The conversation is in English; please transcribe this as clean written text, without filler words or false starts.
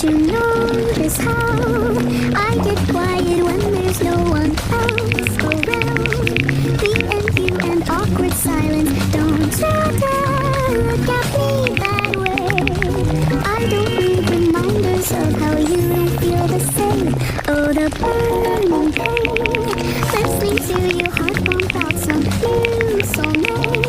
you notice how I get quiet when there's no one else around? Me and you and awkward silence. Don't look at me that way. I don't need reminders of how you don't feel the same. Oh, the burning pain. Listening to your heart pump out some new soulmate.